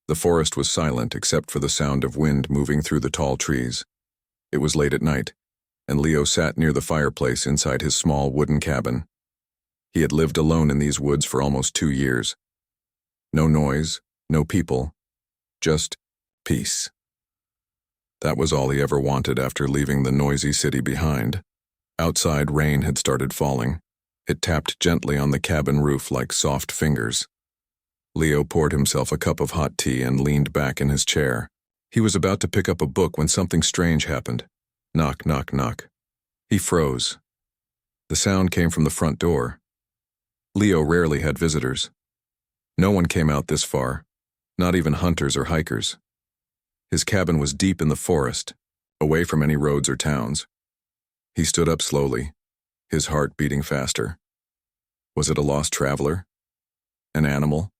The forest was silent except for the sound of wind moving through the tall trees. It was late at night, and Leo sat near the fireplace inside his small wooden cabin. He had lived alone in these woods for almost 2 years. No noise, no people, just peace. That was all he ever wanted after leaving the noisy city behind. Outside, rain had started falling. It tapped gently on the cabin roof like soft fingers. Leo poured himself a cup of hot tea and leaned back in his chair. He was about to pick up a book when something strange happened. Knock, knock, knock. He froze. The sound came from the front door. Leo rarely had visitors. No one came out this far, not even hunters or hikers. His cabin was deep in the forest, away from any roads or towns. He stood up slowly, his heart beating faster. Was it a lost traveler? An animal?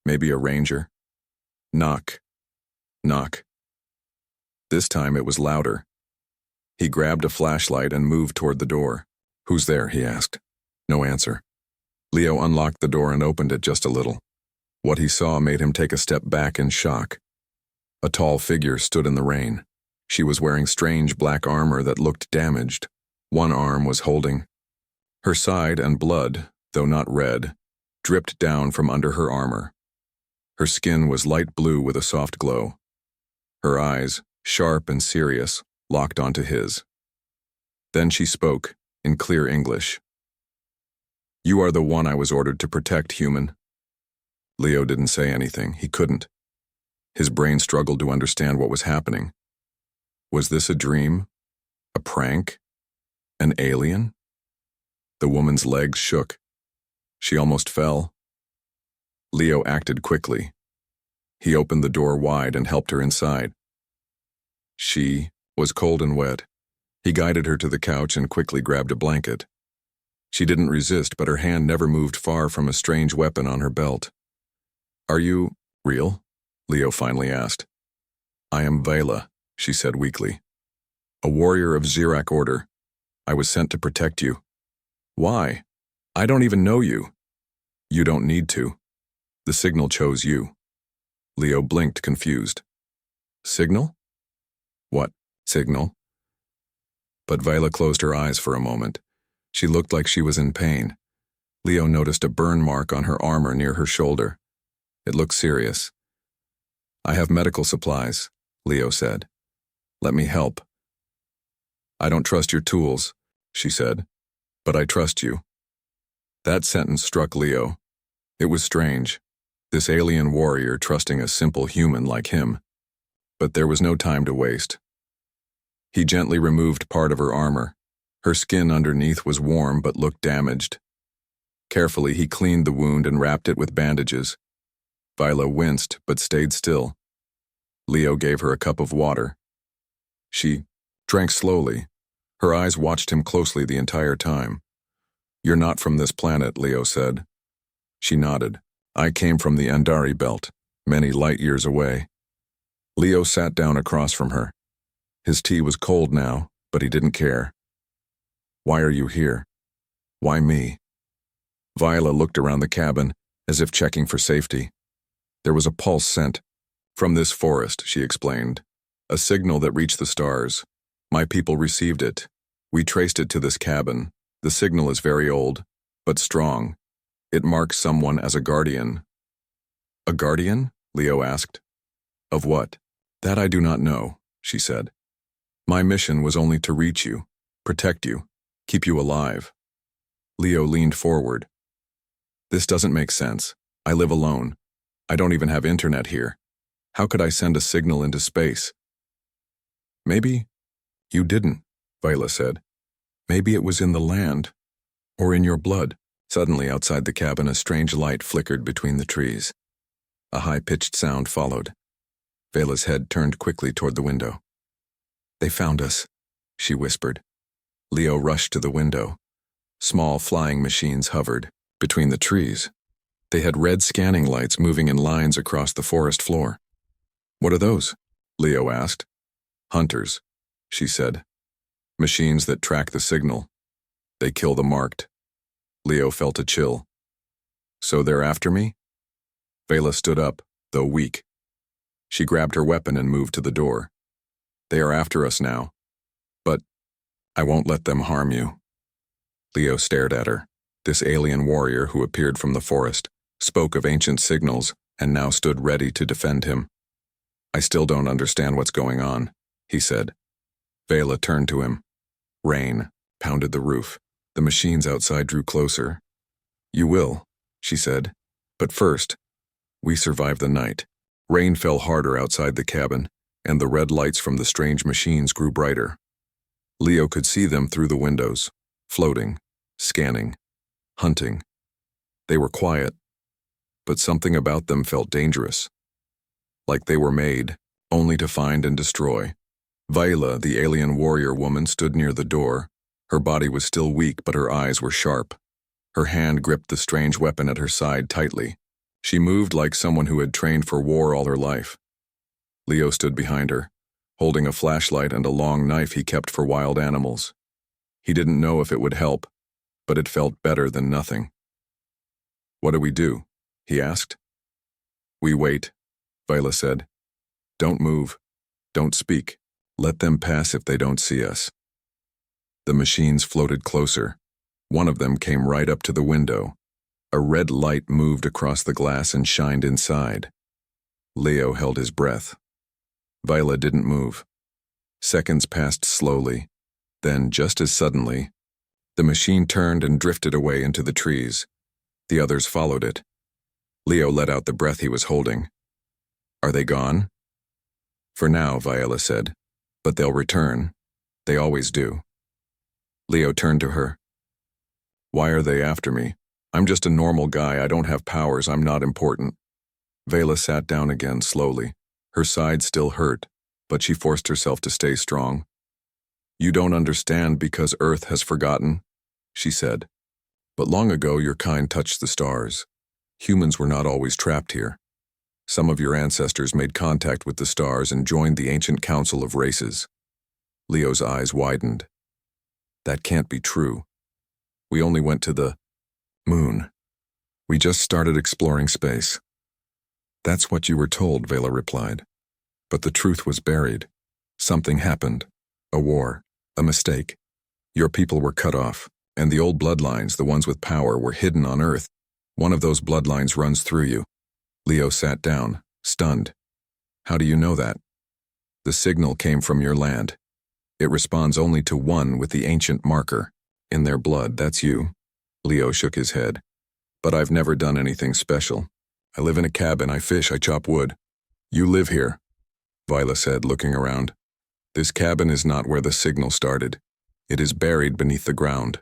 Maybe a ranger? Knock. Knock. This time it was louder. He grabbed a flashlight and moved toward the door. "Who's there?" he asked. No answer. Leo unlocked the door and opened it just a little. What he saw made him take a step back in shock. A tall figure stood in the rain. She was wearing strange black armor that looked damaged. One arm was holding. Her side and blood, though not red, dripped down from under her armor. Her skin was light blue with a soft glow. Her eyes, sharp and serious, locked onto his. Then she spoke, in clear English. "You are the one I was ordered to protect, human." Leo didn't say anything. He couldn't. His brain struggled to understand what was happening. Was this a dream? A prank? An alien? The woman's legs shook. She almost fell. Leo acted quickly. He opened the door wide and helped her inside. She was cold and wet. He guided her to the couch and quickly grabbed a blanket. She didn't resist, but her hand never moved far from a strange weapon on her belt. "Are you real?" Leo finally asked. "I am Vela," she said weakly. "A warrior of Zirak order. I was sent to protect you." "Why? I don't even know you." "You don't need to. The signal chose you." Leo blinked, confused. "Signal? What signal?" But Vela closed her eyes for a moment. She looked like she was in pain. Leo noticed a burn mark on her armor near her shoulder. It looked serious. "I have medical supplies," Leo said. "Let me help." "I don't trust your tools," she said, "but I trust you." That sentence struck Leo. It was strange, this alien warrior trusting a simple human like him. But there was no time to waste. He gently removed part of her armor. Her skin underneath was warm but looked damaged. Carefully, he cleaned the wound and wrapped it with bandages. Viola winced but stayed still. Leo gave her a cup of water. She drank slowly. Her eyes watched him closely the entire time. "You're not from this planet," Leo said. She nodded. "I came from the Andari belt, many light years away." Leo sat down across from her. His tea was cold now, but he didn't care. "Why are you here? Why me?" Viola looked around the cabin, as if checking for safety. There was a pulse sent. "From this forest," she explained. "A signal that reached the stars. My people received it. We traced it to this cabin. The signal is very old, but strong. It marks someone as a guardian." "A guardian?" Leo asked. "Of what?" "That I do not know," she said. "My mission was only to reach you, protect you, keep you alive." Leo leaned forward. "This doesn't make sense. I live alone. I don't even have internet here. How could I send a signal into space?" "Maybe you didn't," Viola said. "Maybe it was in the land, or in your blood." Suddenly, outside the cabin, a strange light flickered between the trees. A high-pitched sound followed. Vela's head turned quickly toward the window. "They found us," she whispered. Leo rushed to the window. Small flying machines hovered between the trees. They had red scanning lights moving in lines across the forest floor. "What are those?" Leo asked. "Hunters," she said. "Machines that track the signal. They kill the marked." Leo felt a chill. "So they're after me?" Vela stood up, though weak. She grabbed her weapon and moved to the door. They are after us now. But I won't let them harm you. Leo stared at her. This alien warrior who appeared from the forest spoke of ancient signals and now stood ready to defend him. I still don't understand what's going on, he said. Vela turned to him. Rain pounded the roof. The machines outside drew closer. You will, she said. But first, we survived the night. Rain fell harder outside the cabin, and the red lights from the strange machines grew brighter. Leo could see them through the windows, floating, scanning, hunting. They were quiet, but something about them felt dangerous. Like they were made, only to find and destroy. Viola, the alien warrior woman, stood near the door. Her body was still weak, but her eyes were sharp. Her hand gripped the strange weapon at her side tightly. She moved like someone who had trained for war all her life. Leo stood behind her, holding a flashlight and a long knife he kept for wild animals. He didn't know if it would help, but it felt better than nothing. What do we do? He asked. We wait, Viola said. Don't move. Don't speak. Let them pass if they don't see us. The machines floated closer. One of them came right up to the window. A red light moved across the glass and shined inside. Leo held his breath. Viola didn't move. Seconds passed slowly. Then, just as suddenly, the machine turned and drifted away into the trees. The others followed it. Leo let out the breath he was holding. Are they gone? For now, Viola said. But they'll return. They always do. Leo turned to her. Why are they after me? I'm just a normal guy. I don't have powers. I'm not important. Vela sat down again slowly. Her side still hurt, but she forced herself to stay strong. You don't understand because Earth has forgotten, she said. But long ago your kind touched the stars. Humans were not always trapped here. Some of your ancestors made contact with the stars and joined the ancient council of races. Leo's eyes widened. That can't be true. We only went to the moon. We just started exploring space. That's what you were told, Vela replied. But the truth was buried. Something happened. A war. A mistake. Your people were cut off, and the old bloodlines, the ones with power, were hidden on Earth. One of those bloodlines runs through you. Leo sat down, stunned. How do you know that? The signal came from your land. It responds only to one with the ancient marker. In their blood, that's you. Leo shook his head. But I've never done anything special. I live in a cabin, I fish, I chop wood. You live here, Viola said, looking around. This cabin is not where the signal started. It is buried beneath the ground.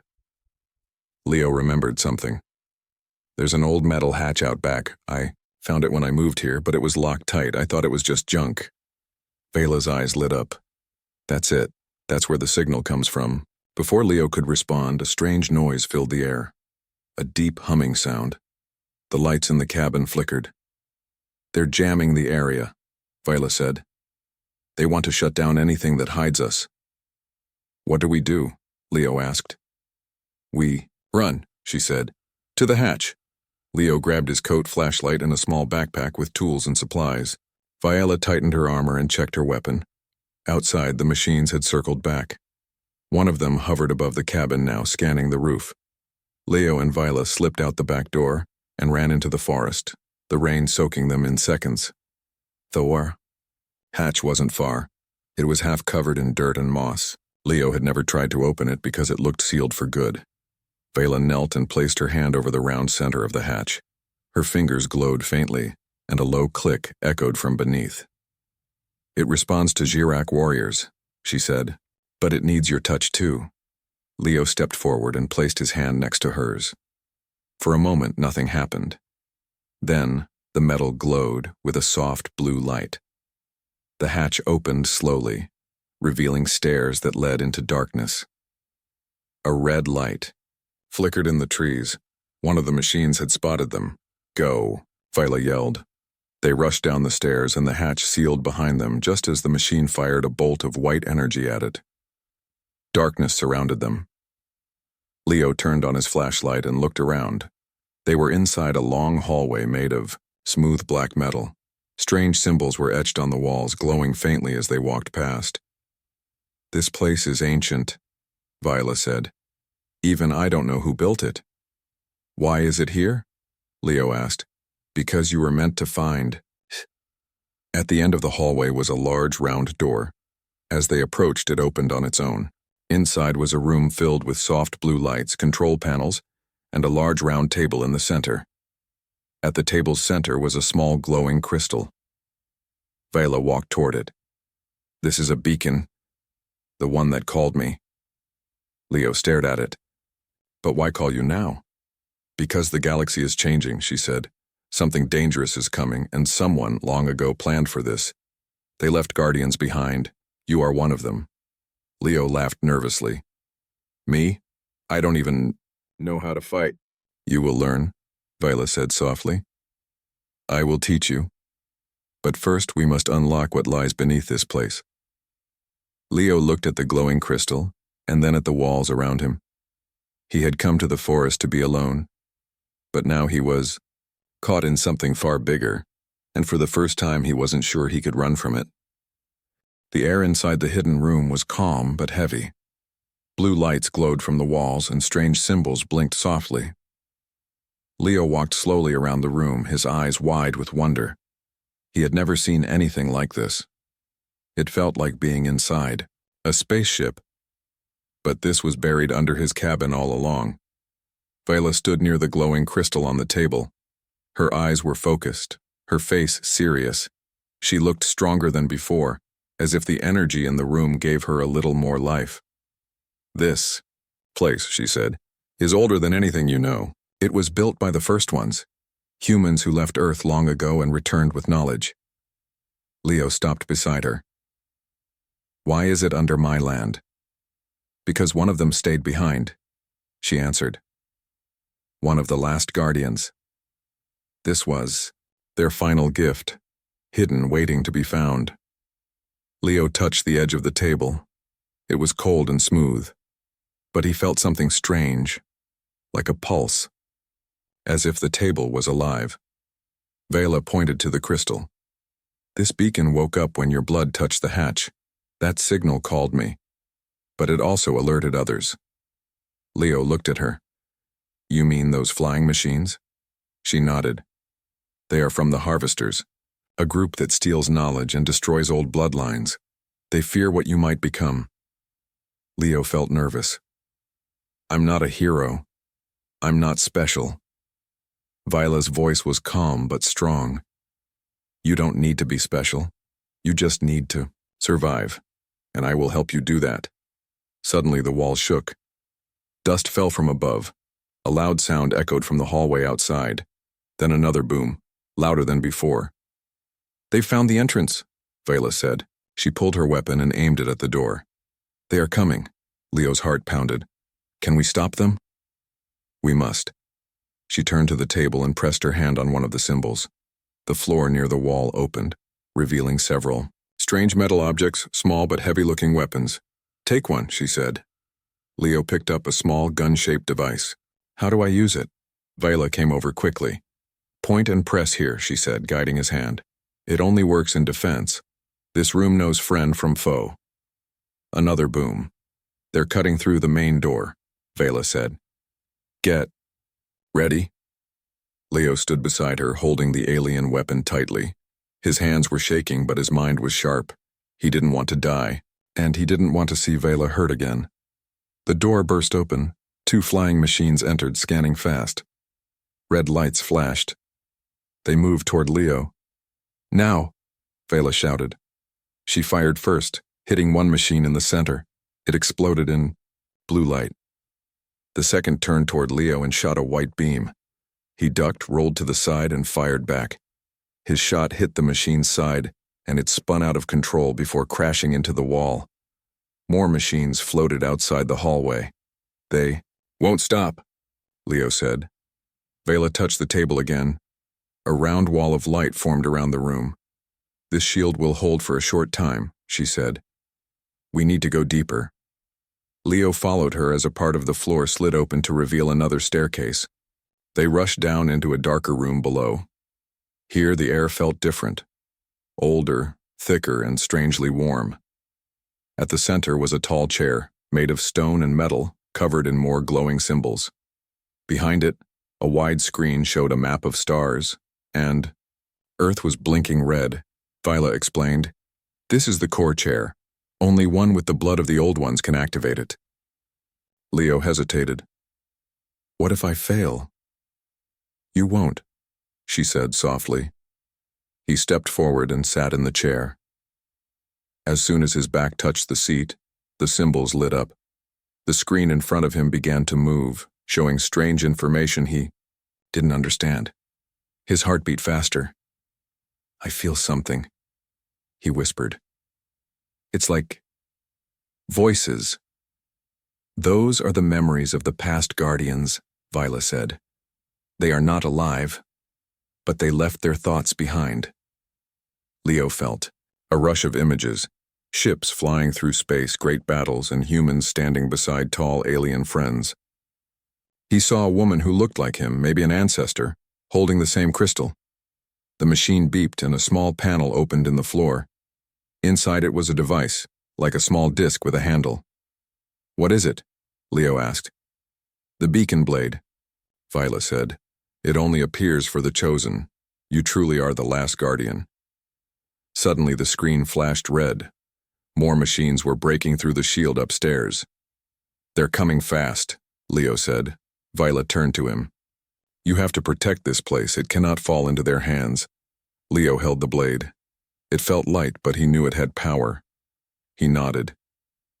Leo remembered something. There's an old metal hatch out back. I found it when I moved here, but it was locked tight. I thought it was just junk. Vela's eyes lit up. That's it. That's where the signal comes from. Before Leo could respond, a strange noise filled the air. A deep humming sound. The lights in the cabin flickered. They're jamming the area, Viola said. They want to shut down anything that hides us. What do we do? Leo asked. We run, she said. To the hatch. Leo grabbed his coat, flashlight, and a small backpack with tools and supplies. Viola tightened her armor and checked her weapon. Outside, the machines had circled back. One of them hovered above the cabin now, scanning the roof. Leo and Viola slipped out the back door and ran into the forest, the rain soaking them in seconds. Thor. Hatch wasn't far. It was half covered in dirt and moss. Leo had never tried to open it because it looked sealed for good. Vela knelt and placed her hand over the round center of the hatch. Her fingers glowed faintly, and a low click echoed from beneath. It responds to Jirak warriors, she said, but it needs your touch too. Leo stepped forward and placed his hand next to hers. For a moment, nothing happened. Then, the metal glowed with a soft blue light. The hatch opened slowly, revealing stairs that led into darkness. A red light flickered in the trees. One of the machines had spotted them. Go, Viola yelled. They rushed down the stairs and the hatch sealed behind them just as the machine fired a bolt of white energy at it. Darkness surrounded them. Leo turned on his flashlight and looked around. They were inside a long hallway made of smooth black metal. Strange symbols were etched on the walls, glowing faintly as they walked past. "This place is ancient," Viola said. "Even I don't know who built it." "Why is it here?" Leo asked. "Because you were meant to find." At the end of the hallway was a large, round door. As they approached, it opened on its own. Inside was a room filled with soft blue lights, control panels, and a large round table in the center. At the table's center was a small glowing crystal. Viola walked toward it. "This is a beacon. The one that called me." Leo stared at it. "But why call you now?" "Because the galaxy is changing," she said. "Something dangerous is coming, and someone long ago planned for this. They left guardians behind. You are one of them." Leo laughed nervously. "Me? I don't even know how to fight." "You will learn," Viola said softly. "I will teach you. But first we must unlock what lies beneath this place." Leo looked at the glowing crystal, and then at the walls around him. He had come to the forest to be alone, but now he was caught in something far bigger, and for the first time he wasn't sure he could run from it. The air inside the hidden room was calm but heavy. Blue lights glowed from the walls and strange symbols blinked softly. Leo walked slowly around the room, his eyes wide with wonder. He had never seen anything like this. It felt like being inside a spaceship. But this was buried under his cabin all along. Viola stood near the glowing crystal on the table. Her eyes were focused, her face serious. She looked stronger than before, as if the energy in the room gave her a little more life. "This place," she said, "is older than anything you know. It was built by the first ones, humans who left Earth long ago and returned with knowledge." Leo stopped beside her. "Why is it under my land?" "Because one of them stayed behind," she answered. "One of the last guardians. This was their final gift, hidden, waiting to be found." Leo touched the edge of the table. It was cold and smooth, but he felt something strange, like a pulse, as if the table was alive. Viola pointed to the crystal. "This beacon woke up when your blood touched the hatch. That signal called me, but it also alerted others." Leo looked at her. "You mean those flying machines?" She nodded. "They are from the Harvesters, a group that steals knowledge and destroys old bloodlines. They fear what you might become." Leo felt nervous. "I'm not a hero. I'm not special." Viola's voice was calm but strong. "You don't need to be special. You just need to survive, and I will help you do that." Suddenly the wall shook. Dust fell from above. A loud sound echoed from the hallway outside. Then another boom, louder than before. "They've found the entrance," Viola said. She pulled her weapon and aimed it at the door. "They are coming." Leo's heart pounded. "Can we stop them?" "We must." She turned to the table and pressed her hand on one of the symbols. The floor near the wall opened, revealing several strange metal objects, small but heavy-looking weapons. "Take one," she said. Leo picked up a small gun-shaped device. "How do I use it?" Viola came over quickly. "Point and press here," she said, guiding his hand. "It only works in defense. This room knows friend from foe." Another boom. "They're cutting through the main door," Viola said. "Get ready." Leo stood beside her, holding the alien weapon tightly. His hands were shaking, but his mind was sharp. He didn't want to die, and he didn't want to see Viola hurt again. The door burst open. 2 flying machines entered, scanning fast. Red lights flashed. They moved toward Leo. "Now!" Viola shouted. She fired first, hitting one machine in the center. It exploded in blue light. The second turned toward Leo and shot a white beam. He ducked, rolled to the side, and fired back. His shot hit the machine's side, and it spun out of control before crashing into the wall. More machines floated outside the hallway. "They won't stop," Leo said. Viola touched the table again. A round wall of light formed around the room. "This shield will hold for a short time," she said. "We need to go deeper." Leo followed her as a part of the floor slid open to reveal another staircase. They rushed down into a darker room below. Here the air felt different, older, thicker, and strangely warm. At the center was a tall chair, made of stone and metal, covered in more glowing symbols. Behind it, a wide screen showed a map of stars, and Earth was blinking red. Viola explained, "This is the core chair. Only one with the blood of the old ones can activate it." Leo hesitated. "What if I fail?" "You won't," she said softly. He stepped forward and sat in the chair. As soon as his back touched the seat, the symbols lit up. The screen in front of him began to move, showing strange information he didn't understand. His heart beat faster. "I feel something," he whispered. "It's like voices." "Those are the memories of the past guardians," Viola said. "They are not alive, but they left their thoughts behind." Leo felt a rush of images, ships flying through space, great battles, and humans standing beside tall alien friends. He saw a woman who looked like him, maybe an ancestor, holding the same crystal. The machine beeped and a small panel opened in the floor. Inside it was a device, like a small disc with a handle. "What is it?" Leo asked. "The beacon blade," Viola said. "It only appears for the chosen. You truly are the last guardian." Suddenly the screen flashed red. More machines were breaking through the shield upstairs. "They're coming fast," Leo said. Viola turned to him. "You have to protect this place. It cannot fall into their hands." Leo held the blade. It felt light, but he knew it had power. He nodded.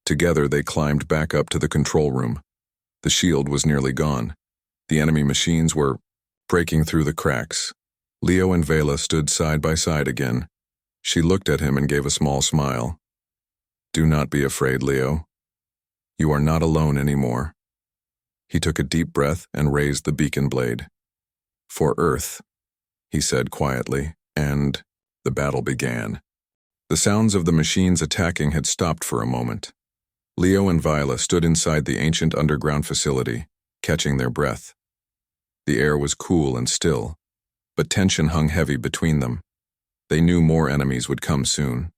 Together they climbed back up to the control room. The shield was nearly gone. The enemy machines were breaking through the cracks. Leo and Vela stood side by side again. She looked at him and gave a small smile. "Do not be afraid, Leo. You are not alone anymore." He took a deep breath and raised the beacon blade. "For Earth," he said quietly, and the battle began. The sounds of the machines attacking had stopped for a moment. Leo and Viola stood inside the ancient underground facility, catching their breath. The air was cool and still, but tension hung heavy between them. They knew more enemies would come soon.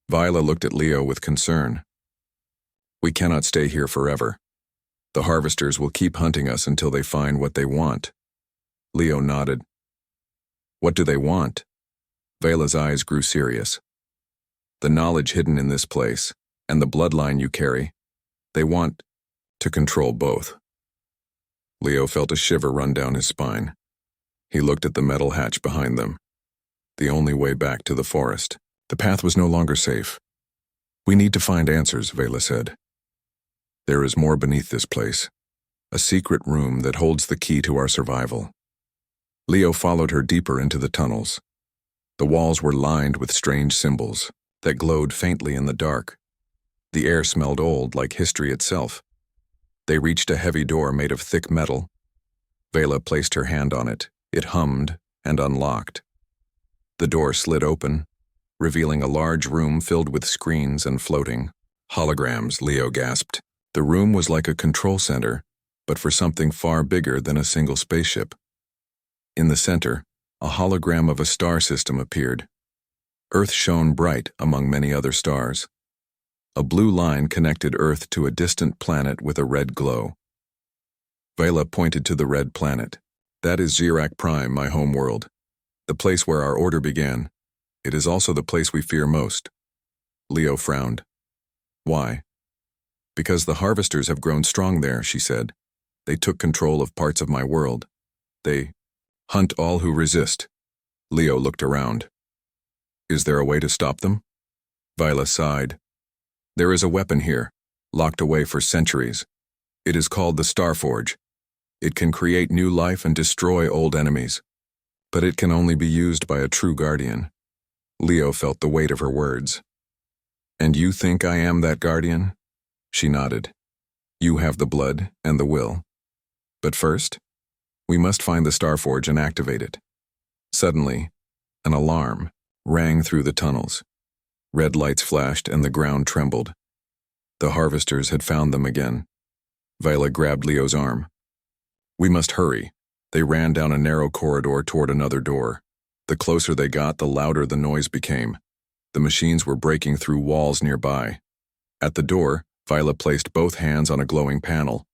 Viola looked at Leo with concern. "We cannot stay here forever. The harvesters will keep hunting us until they find what they want." Leo nodded. "What do they want?" Vela's eyes grew serious. "The knowledge hidden in this place, and the bloodline you carry. They want to control both." Leo felt a shiver run down his spine. He looked at the metal hatch behind them. The only way back to the forest. The path was no longer safe. "We need to find answers," Vela said. "There is more beneath this place. A secret room that holds the key to our survival." Leo followed her deeper into the tunnels. The walls were lined with strange symbols that glowed faintly in the dark. The air smelled old, like history itself. They reached a heavy door made of thick metal. Vela placed her hand on it. It hummed and unlocked. The door slid open, revealing a large room filled with screens and floating holograms, Leo gasped. The room was like a control center, but for something far bigger than a single spaceship. In the center, a hologram of a star system appeared. Earth shone bright among many other stars. A blue line connected Earth to a distant planet with a red glow. Vela pointed to the red planet. "That is Zirak Prime, my home world. The place where our order began. It is also the place we fear most." Leo frowned. "Why?" "Because the harvesters have grown strong there," she said. "They took control of parts of my world. They hunt all who resist." Leo looked around. "Is there a way to stop them?" Viola sighed. "There is a weapon here, locked away for centuries. It is called the Starforge. It can create new life and destroy old enemies. But it can only be used by a true guardian." Leo felt the weight of her words. "And you think I am that guardian?" She nodded. "You have the blood and the will. But first, we must find the Starforge and activate it." Suddenly, an alarm rang through the tunnels. Red lights flashed and the ground trembled. The harvesters had found them again. Viola grabbed Leo's arm. "We must hurry." They ran down a narrow corridor toward another door. The closer they got, the louder the noise became. The machines were breaking through walls nearby. At the door, Viola placed both hands on a glowing panel.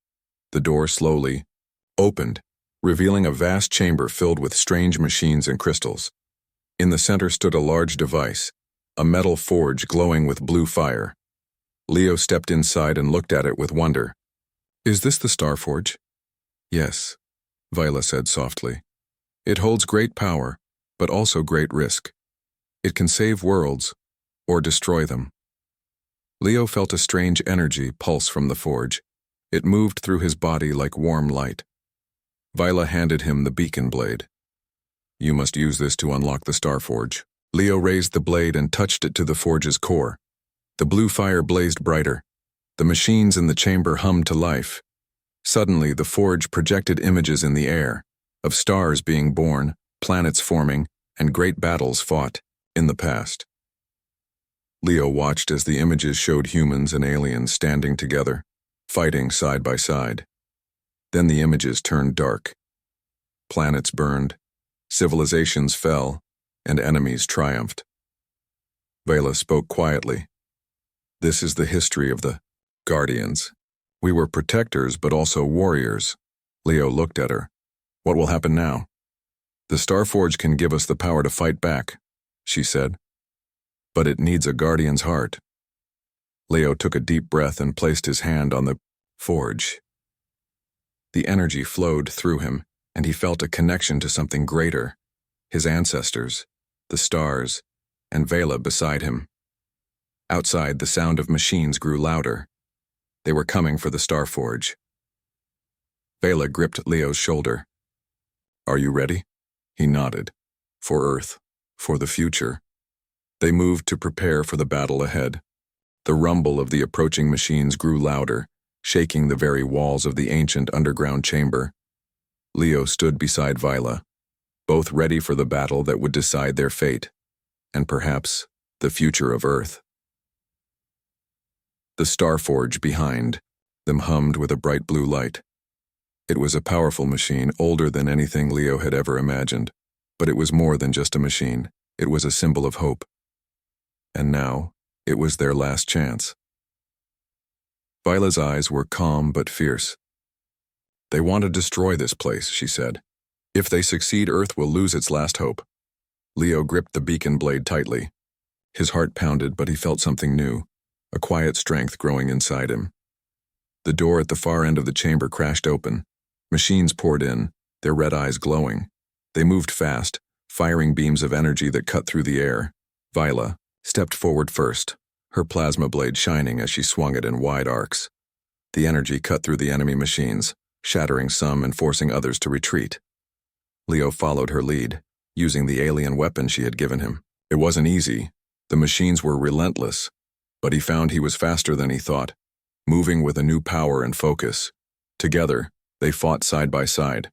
The door slowly opened, revealing a vast chamber filled with strange machines and crystals. In the center stood a large device, a metal forge glowing with blue fire. Leo stepped inside and looked at it with wonder. "Is this the Star Forge?" "Yes," Viola said softly. "It holds great power, but also great risk. It can save worlds, or destroy them." Leo felt a strange energy pulse from the forge. It moved through his body like warm light. Viola handed him the beacon blade. "You must use this to unlock the Star Forge." Leo raised the blade and touched it to the forge's core. The blue fire blazed brighter. The machines in the chamber hummed to life. Suddenly, the forge projected images in the air, of stars being born, planets forming, and great battles fought in the past. Leo watched as the images showed humans and aliens standing together, fighting side by side. Then the images turned dark. Planets burned, civilizations fell, and enemies triumphed. Vela spoke quietly. "This is the history of the Guardians. We were protectors, but also warriors." Leo looked at her. "What will happen now?" "The Starforge can give us the power to fight back," she said. "But it needs a Guardian's heart." Leo took a deep breath and placed his hand on the forge. The energy flowed through him, and he felt a connection to something greater, his ancestors, the stars, and Vela beside him. Outside, the sound of machines grew louder. They were coming for the Starforge. Vela gripped Leo's shoulder. "Are you ready?" He nodded. "For Earth, for the future." They moved to prepare for the battle ahead. The rumble of the approaching machines grew louder, shaking the very walls of the ancient underground chamber. Leo stood beside Viola, both ready for the battle that would decide their fate, and perhaps the future of Earth. The Starforge behind them hummed with a bright blue light. It was a powerful machine, older than anything Leo had ever imagined, but it was more than just a machine. It was a symbol of hope. And now, it was their last chance. Viola's eyes were calm but fierce. "They want to destroy this place," she said. "If they succeed, Earth will lose its last hope." Leo gripped the beacon blade tightly. His heart pounded, but he felt something new, a quiet strength growing inside him. The door at the far end of the chamber crashed open. Machines poured in, their red eyes glowing. They moved fast, firing beams of energy that cut through the air. Viola stepped forward first, her plasma blade shining as she swung it in wide arcs. The energy cut through the enemy machines, shattering some and forcing others to retreat. Leo followed her lead, using the alien weapon she had given him. It wasn't easy. The machines were relentless, but he found he was faster than he thought, moving with a new power and focus. Together, they fought side by side.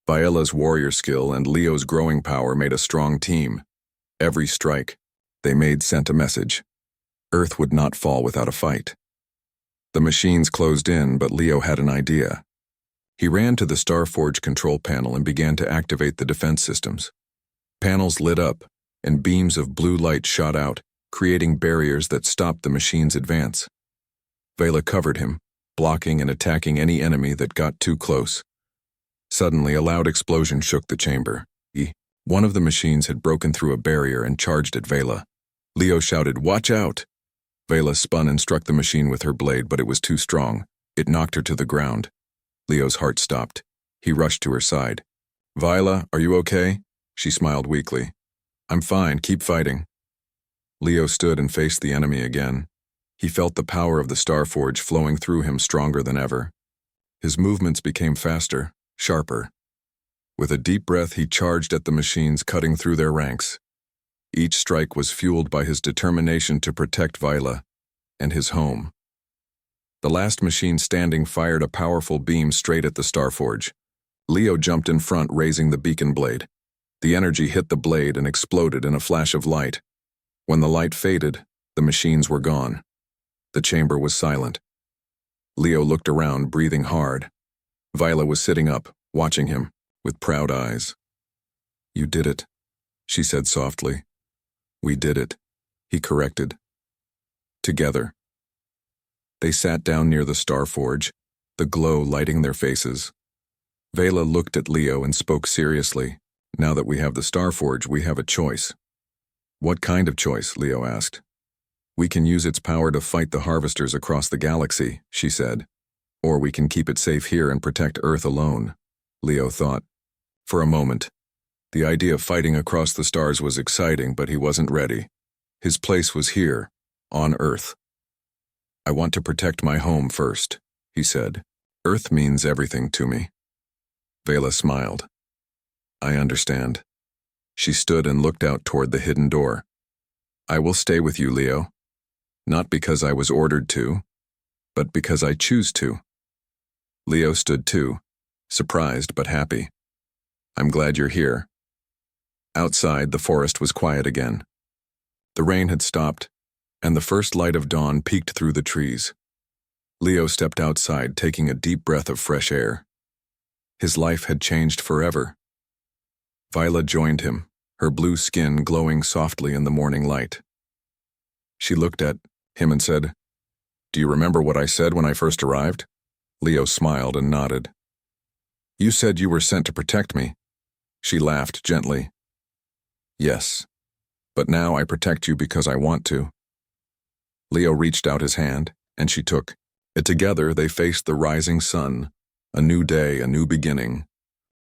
Viola's warrior skill and Leo's growing power made a strong team. Every strike they made sent a message. Earth would not fall without a fight. The machines closed in, but Leo had an idea. He ran to the Starforge control panel and began to activate the defense systems. Panels lit up, and beams of blue light shot out, creating barriers that stopped the machine's advance. Vela covered him, blocking and attacking any enemy that got too close. Suddenly, a loud explosion shook the chamber. One of the machines had broken through a barrier and charged at Vela. Leo shouted, "Watch out!" Vela spun and struck the machine with her blade, but it was too strong. It knocked her to the ground. Leo's heart stopped. He rushed to her side. "Viola, are you okay?" She smiled weakly. "I'm fine, keep fighting." Leo stood and faced the enemy again. He felt the power of the Starforge flowing through him stronger than ever. His movements became faster, sharper. With a deep breath, he charged at the machines, cutting through their ranks. Each strike was fueled by his determination to protect Viola and his home. The last machine standing fired a powerful beam straight at the Starforge. Leo jumped in front, raising the beacon blade. The energy hit the blade and exploded in a flash of light. When the light faded, the machines were gone. The chamber was silent. Leo looked around, breathing hard. Viola was sitting up, watching him, with proud eyes. "You did it," she said softly. We did it, he corrected. Together. They sat down near the star forge, the glow lighting their faces. Vela looked at Leo and spoke seriously. Now that we have the star forge, we have a choice. What kind of choice? Leo asked. We can use its power to fight the harvesters across the galaxy, she said. Or we can keep it safe here and protect Earth alone, Leo thought. For a moment, the idea of fighting across the stars was exciting, but he wasn't ready. His place was here, on Earth. I want to protect my home first, he said. Earth means everything to me. Vela smiled. I understand. She stood and looked out toward the hidden door. I will stay with you, Leo. Not because I was ordered to, but because I choose to. Leo stood too, surprised but happy. I'm glad you're here. Outside, the forest was quiet again. The rain had stopped, and the first light of dawn peeked through the trees. Leo stepped outside, taking a deep breath of fresh air. His life had changed forever. Viola joined him, her blue skin glowing softly in the morning light. She looked at him and said, Do you remember what I said when I first arrived? Leo smiled and nodded. You said you were sent to protect me. She laughed gently. Yes, but now I protect you because I want to. Leo reached out his hand, and she took it. Together they faced the rising sun, a new day, a new beginning.